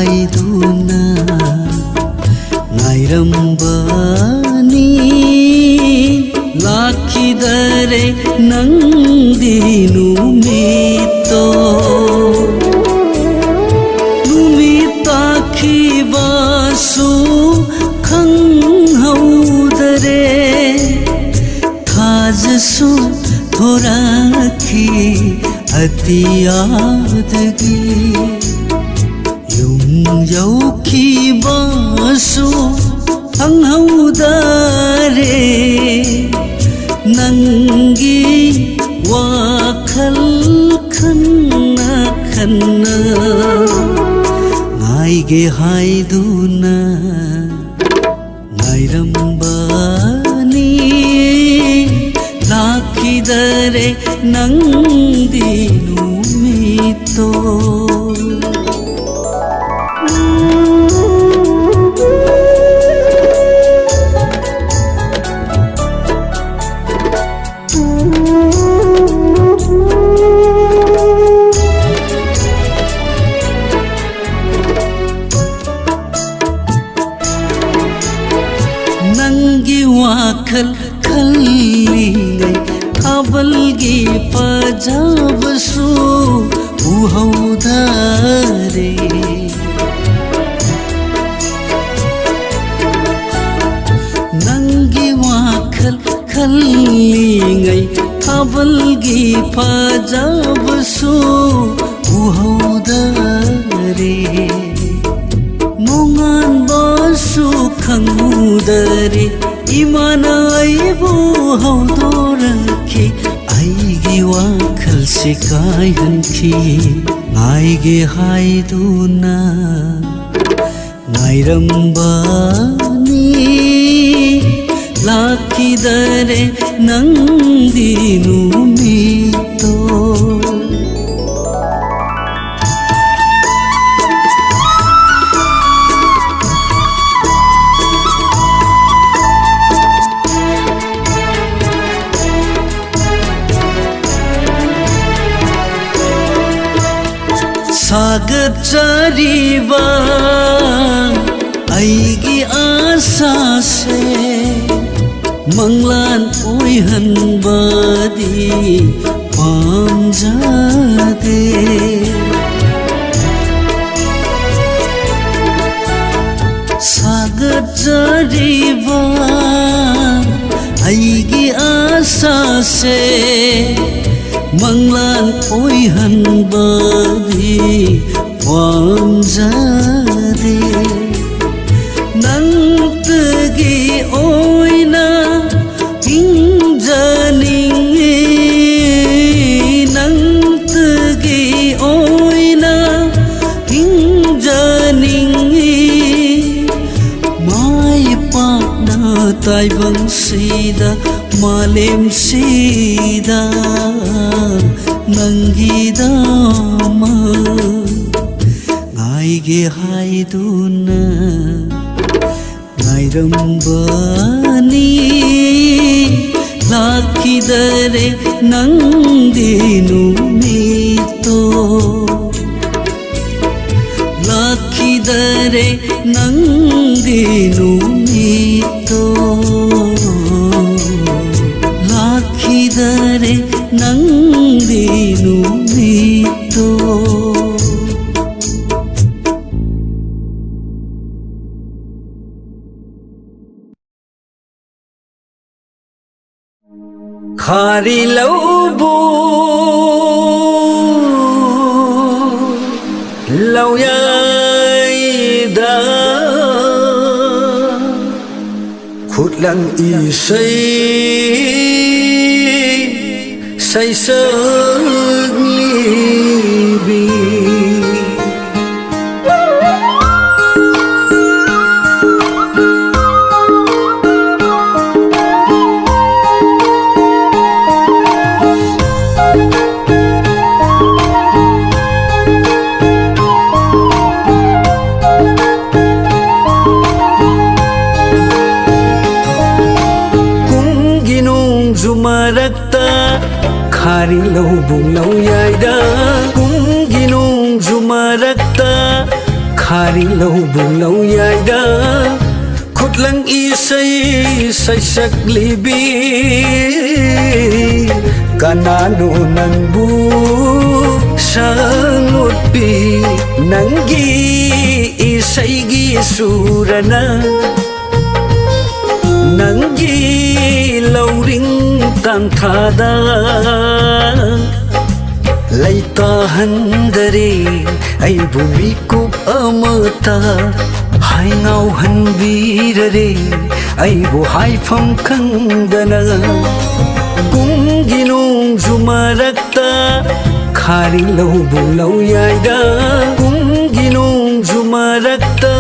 haiduna ngairambani lakidare nangdi numito numitakhibasu khanghaudare थाजसु थोराखी अतियादगी यौखी Basu अंगौदारे नंगी वाखल खन्ना खन्ना नाइगे हाइदुना नाइरंबानी लाखिदरे नंदी नुमितो नंगी वाखल खल्लिंगै अबलगी पजाबसु उहौदारे नंगी वाखल खल्लिंगै अबलगी पजाबसु उहौदारे नोंगान बासु खंगुदरे इमाना आइबो हौदोरखी आइगी वाखल सिकाय हनखी नाइगे हाइदुना नाइरंबानी लाखिदरे नंदी नुमितो सागर चरीबा आइगी आशा से मंगलान ओइहनबादी पामजादे सागर चरीबा आइगी आशा से मंगलान ओइहनबादी पामजादे नंतगी ओइना हिंजानिंगे नंतगी ओइना हिंजानिंगे माय पाना ताइबंगसिदा मालेम सीदा नंगीदामा नाइगे हाइदुना नाइरंबानी लाखिदरे नंदी नुमितो लाखिदरे नंदी नुमितो लाखिदरे नंदी नुमितो खारी लौबू लौयायदा खुदlang isay saysag libing Khari lubung lauyayda kung ginung jumarakta khari lâu buông lâu dài đã khút lăng y say say sắc li bi kanano nang bu sangot pi nangi isay gi surana nangi lâu ring tan thada lay tahan dari ay bumikup amata hai ngau han birare ay buhay pham khangdana kung ginong zumarakta khari lâu buông lâu dài da kung ginong zumarakta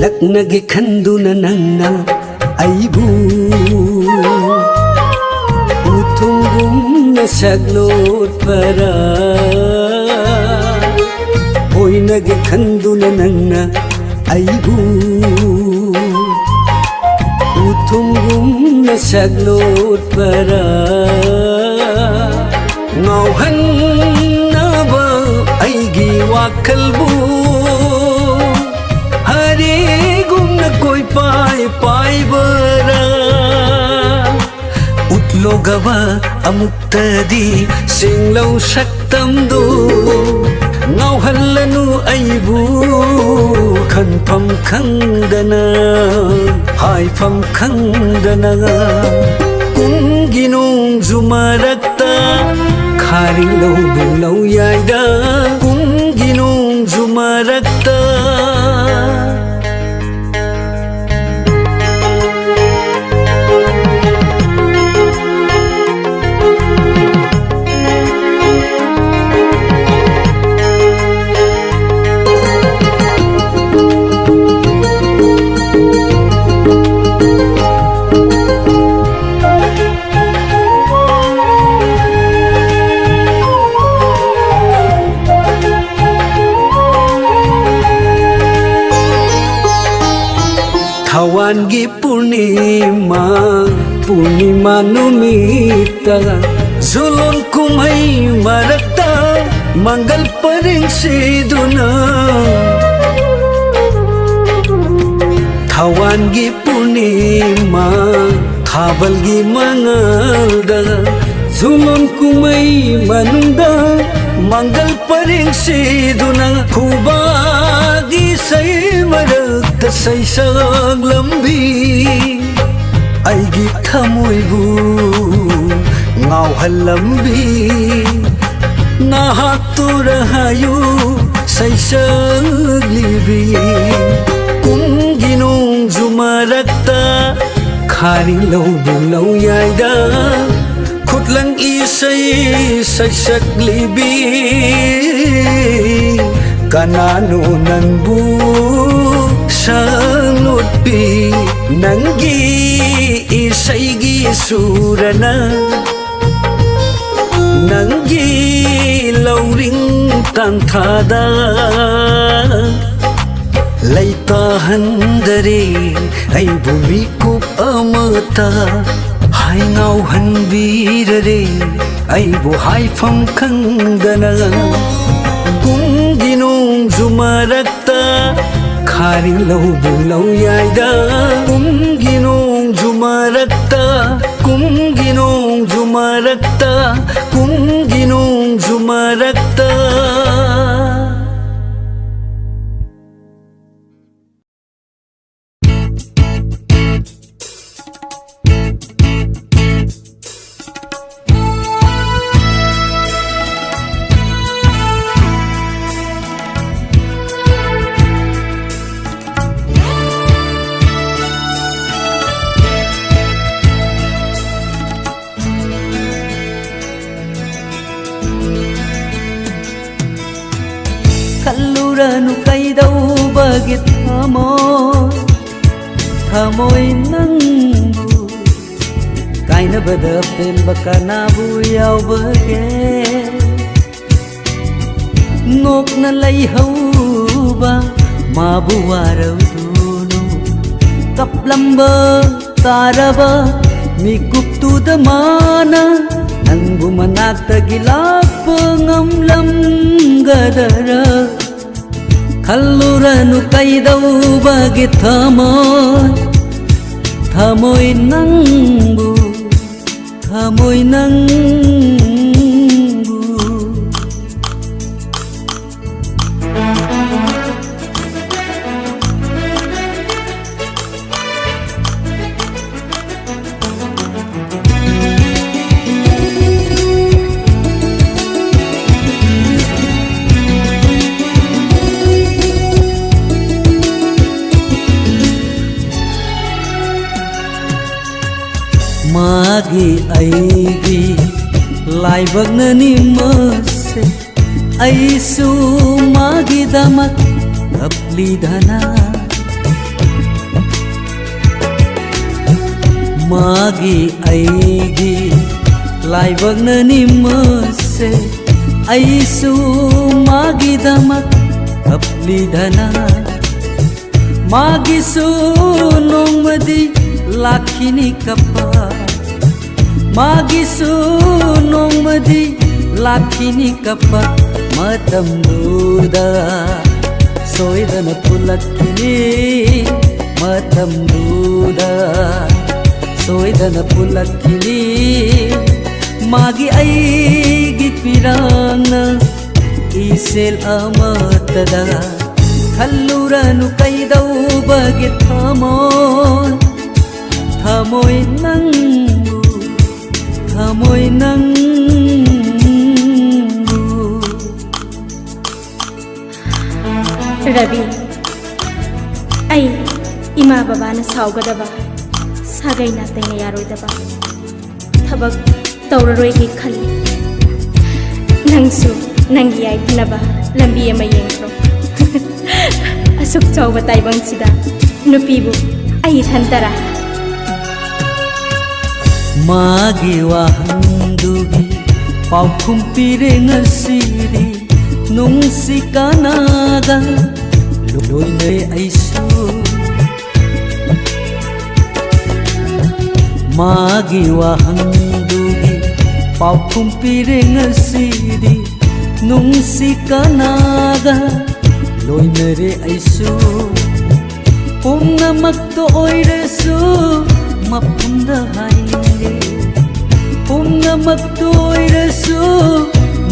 laknage khanduna nanna aibu utungum na saglot para hoy nage khanduna nanna aibu utungum na saglot para ngauhan na ba aigi wakalbu koi pai pai bara utlo gawa amuktadi singlau saktam do ngau hallanu aibu khan pham khangdana hai pham khangdana kung ginong zumarakta khari lâu buông lâu dài da kung ginong zumarakta Hawan gi purnima numita zulon kumay marakta manggal paring siduna Hawan gi purnima thabal gi mangalda zulon kumay manunda manggal paring siduna hubagi say marakta say sang lambi aigi thamoibu ngau halambi nahat tu rahayu say sang libi kung ginong zumarakta khari lâu buông lâu dài da khut lang isay say sak libi kanano nang bu sangot pi nangi isay gi surana nangi lâu ring tan thada lay tahan dari ay bumikup amata hai ngau han birare ay buhay pham khangdana kung ginong zumarakta khari lâu buông lâu dài da kung ginong zumarakta kung ginong zumarakta kung ginong zumarakta kalluranu kaidau bagit थमोय नंबु कायनबदा पेनबा कनाबु यावबगे नोकना लैहौबा माबु वारौदुनु कप्लंबा तारबा मिकुप्तुद माना नंबु मनाक्तगी Lhakpa ngamlamgadara खल्लुरनु कैदौबगे थमोय नंबु थमोय नंबु मागी ऐगी लाइबगननि मसे ऐसु मागी दमक कप्लीधना मागी ऐगी लाइबगननि मसे ऐसु मागी दमक कप्लीधना मागी सु नोंमदी लाखिनी कपा मागिसु नोंमदी लाखिनी कपा मतमदुदा सोयदन पुलक्किनी मतमदुदा सोयदन पुलक्किनी मागी ऐगी पिरांगना इसेल अमतदा खल्लुरनु कैदौबगे थमोय नंबु थमोय नंबु रवि ऐ इमा बाबाना सावगदबा सागै नातैना यारोइदबा थबक तौररोइगे खल्ली नंसु नंगी याइफनबा लंबी अमा येंग्रो असुक चौबा ताइबंगसिदा नुपीबु ऐ थंतरा मागी वाहंदुगी पाउखुम पीरे ngasidi nungsi kanaga loinay aisu मागी वाहंदुगी पाउखुम पीरे ngasidi nungsi kanaga loinare aisu pumnamakto oiresu mapunda hainge pumnamakto oiresu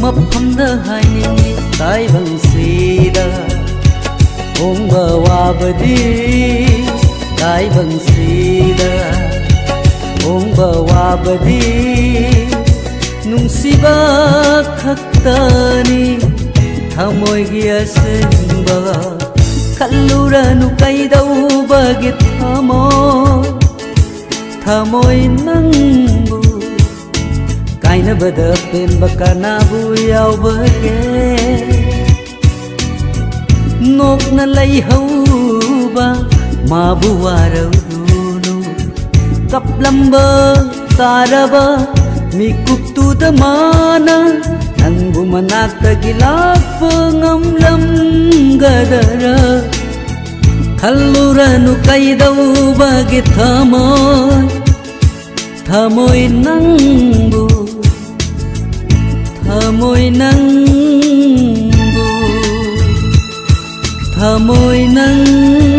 mapunda hainge taibangsidda ongba wabadi taibangsidda ongba wabadi nungsiba khaktani thamoygi asengba khalluranu kaidaubage थमोय नंबु कायनबदा पेनबा कनाबु यावबगे नोकना लैहौबा माबु वारौदुनु कप्लंबा तारबा मिकुप्तुद माना नंबु मनाक्तगी Lhakpa ngamlamgadara खल्लुरनु कैदौबगे थमोय नंबु थमोय नंबु थमोय नंबु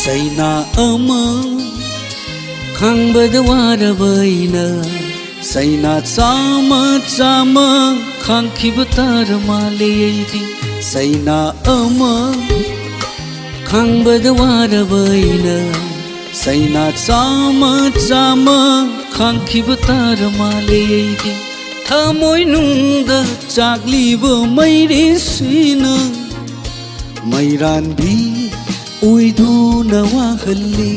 Saina ama khangba warabaina Saina chama chama khangkhiba tarmaleidi Saina ama खांबदा वारबैना सैना चामा चामा खांखिबा तारमालेदि थामोय नुंदा चाग्लिबो मैरेसिना मैरानबि उइदुना वाहल्ली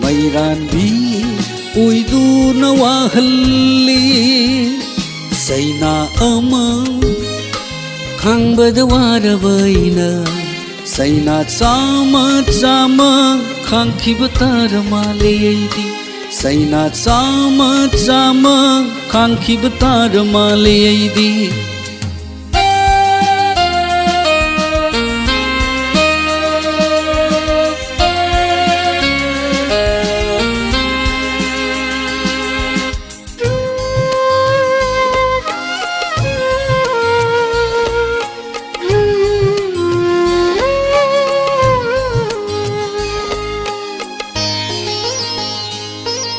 मैरानबि उइदुना वाहल्ली सैना अमा खांबदा वारबैना सैना चामा चामा खांखिबा तारमालेदि सैना चामा चामा खांखिबा तारमालेदि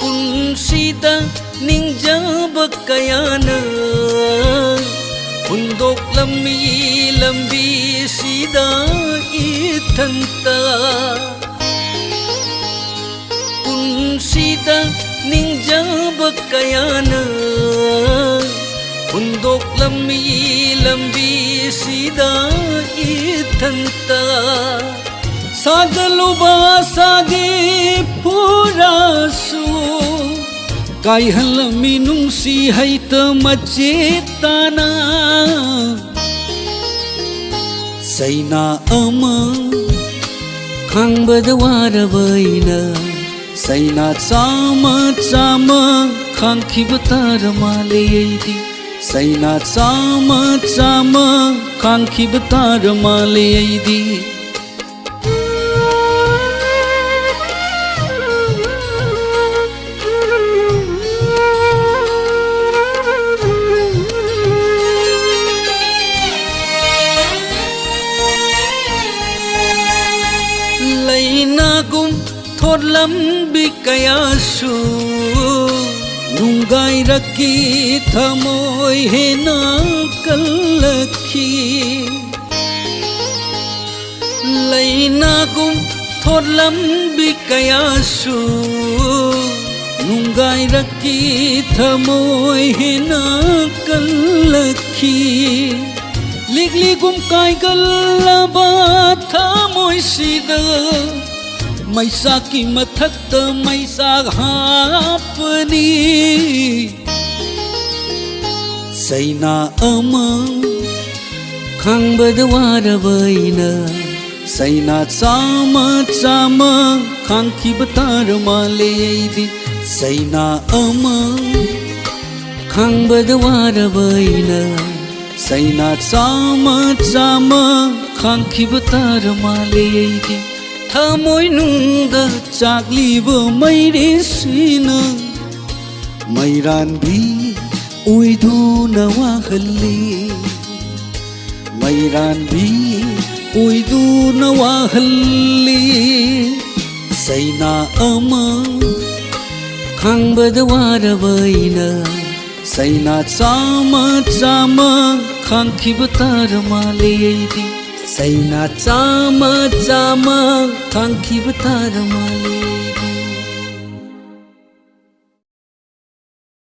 पुंसीदा निंजब कयाना हुंदोक्लम्मी लंबी सीदा इथंता पुंसीदा निंजब कयाना हुंदोक्लम्मी लंबी सीदा इथंता सागलुबा सागे पुरासु कायहलमी नुंसी हैत मचेताना सैना अमा खांबदा वारबैना सैना चामा चामा खांखिबा तारमालेदि सैना चामा चामा खांखिबा तारमालेदि लैनागुम थोरलम्बी कयासु नुंगाइरकी थमोय हेना कल्लखी लैनागुम थोरलम्बी कयासु नुंगाइरकी थमोय हेना कल्लखी लिगलिगुम कायगल्लबा थामोयसिदा मैसाकी मथक्ता मैसाक हापनी सैना अमा खांबदा वारबैना सैना चामा चामा खांखिबा तारमालेदि सैना अमा खांबदा वारबैना सैना चामा चामा खांखिबा तारमालेदि थामोय नुंदा चाग्लिबो मैरेसिना मैरानबि उइदुना वाहल्ली मैरानबि उइदुना वाहल्ली सैना अमा खांबदा वारबैना सैना चामा चामा खांखिबा तारमालेदि सैना चामा चामा खांखिबा तारमालेदि